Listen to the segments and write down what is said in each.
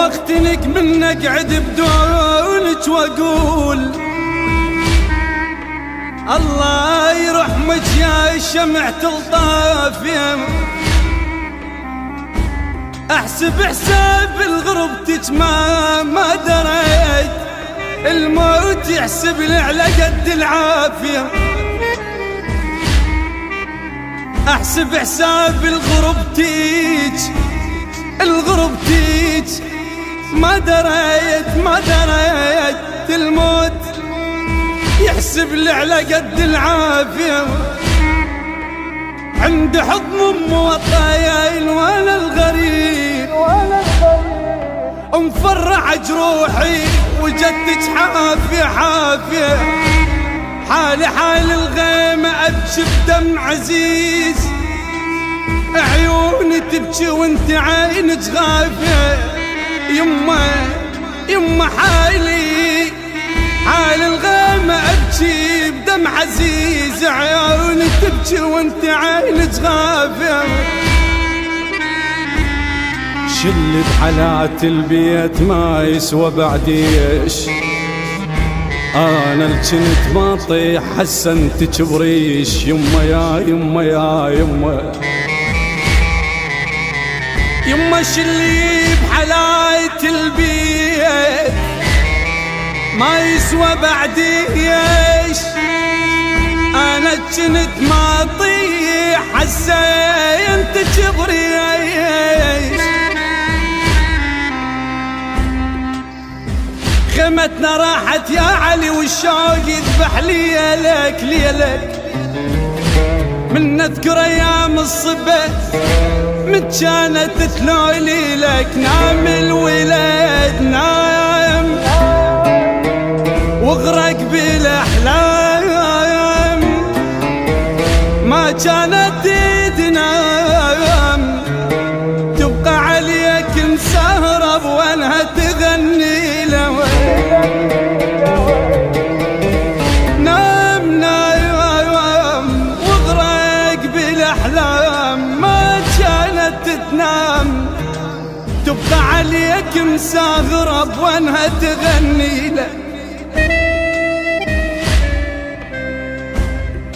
اختنق منك عد بدونك واقول الله يرحمك يا شمعة الطافية. احسب حساب الغربتك ما دريت الموت يحسب لي على قد العافية. احسب حساب الغربتك ما دريت الموت يحسب لي على قد العافية. عند حضن ام والطايل وانا الغريب مفرع جروحي وجدتك حافية. حالي حال الغيمة ابكي بدم عزيز، عيوني تبكي وانت عينك غافية. يما حالي حال الغيمة ابكي بدم عزيز، عيوني تبكي وانت عينك غافية. شلت حالات البيت ما يسوى بعديش، انا الجنت ما طيح حسنتك بريش. يما يا يما يا يما شلي بحلاية البيت ما يسوى بعديش، انا كنت ما طيح حسنتك بريش. خيمتنا راحت يا علي والشوق يذبح ليلك من نذكر ايام الصبا من كانت تلولي لك. نام الولد نام واغرق بالاحلام، ما كانت تنام تبقى عليك مسهرب وانها تغني له. نام واغرق بالاحلام، ما كانت تنام تبقى عليك مسهرب وانها تغني له.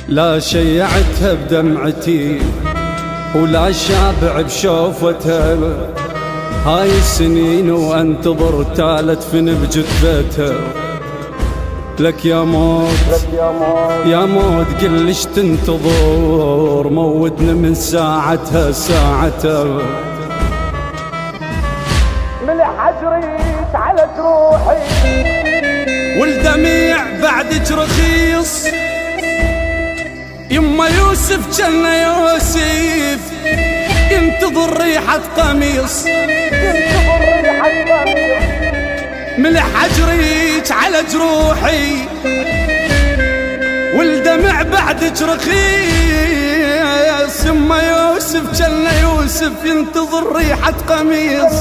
لا شيعتها بدمعتي ولا شابع بشوفتها، هاي السنين وانتظر تالتفن بجثتها. لك يا موت يا موت قلش تنتظر، موتنا من ساعتها من حجريك على جروحي والدميع بعدك رخيص. يما يوسف جنة يوسف ينتظر ريحة قميص، من حجريك على جروحي والدمع بعدك رخيص. يما يوسف جنة يوسف ينتظر ريحة قميص.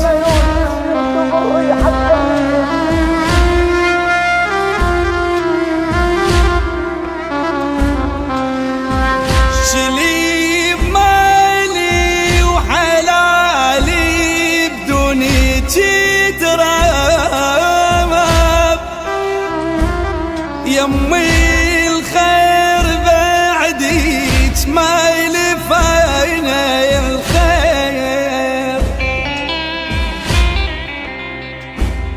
يمي الخير بعديك ما يلفينا الخير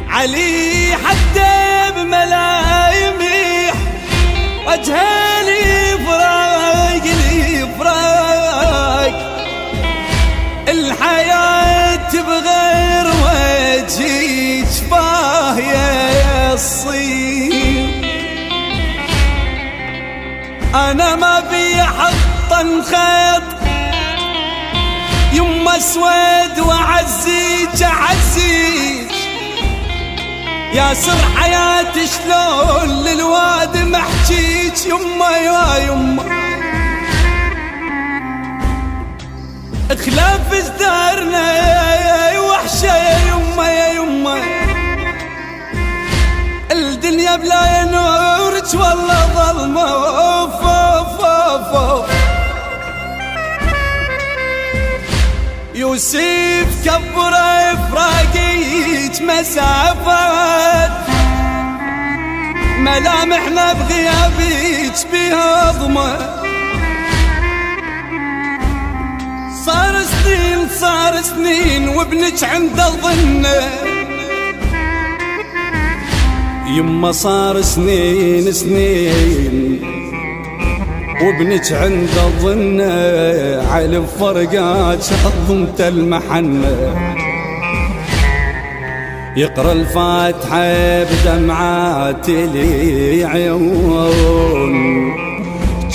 علي انا ما بي حطن خيط يما سويد وعزيج اعزيج يا سر حياتي شلون للواد محجيج يما يا يما خلاف ازدارنا يا وحشة يا يما يا يما الدنيا بلا نورك والله ظلمة اوف اوف اوف اوف يوسف كبر افراقيك مسافات ملامحنا بغيابيك بيها ضمة صار سنين وابنك عند الظنة يما صار سنين وابنك عند الظنة على فرقات حضمت المحنة يقرأ الفاتحة بدمعات لي عيون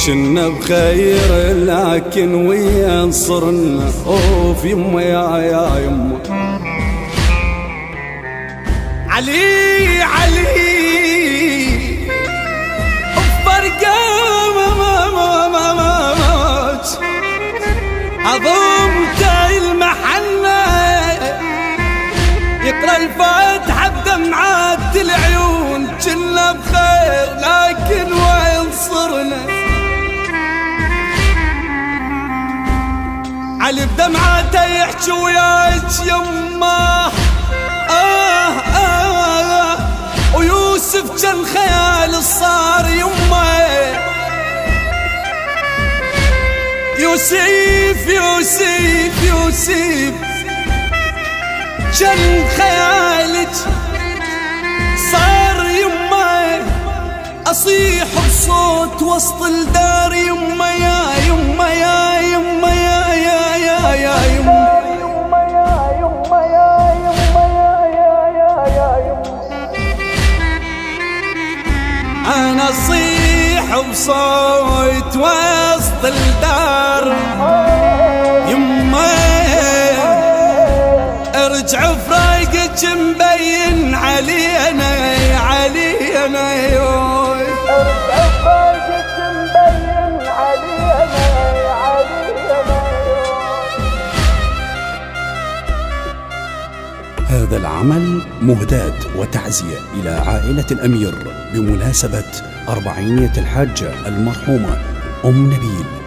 كنا بخير لكن وينصرنا اوف يما يا يما علي فرقة ما عظمت المحنة يقرأ الفاتحة بدمعات العيون كنا بخير لكن وينصرنا علي بدمعاته يحكي وياك يما ويوسف كان خيال صار يما يوسف كان خيالك صار يما اصيح بصوت وسط الدار يما يا يما يا يما يا يما انا اصيح بصوت وسط الدار يما ارجع فراقك مبين علينا هذا العمل مهداة وتعزية إلى عائلة الأمير بمناسبة 40 الحاجة المرحومة أم نبيل.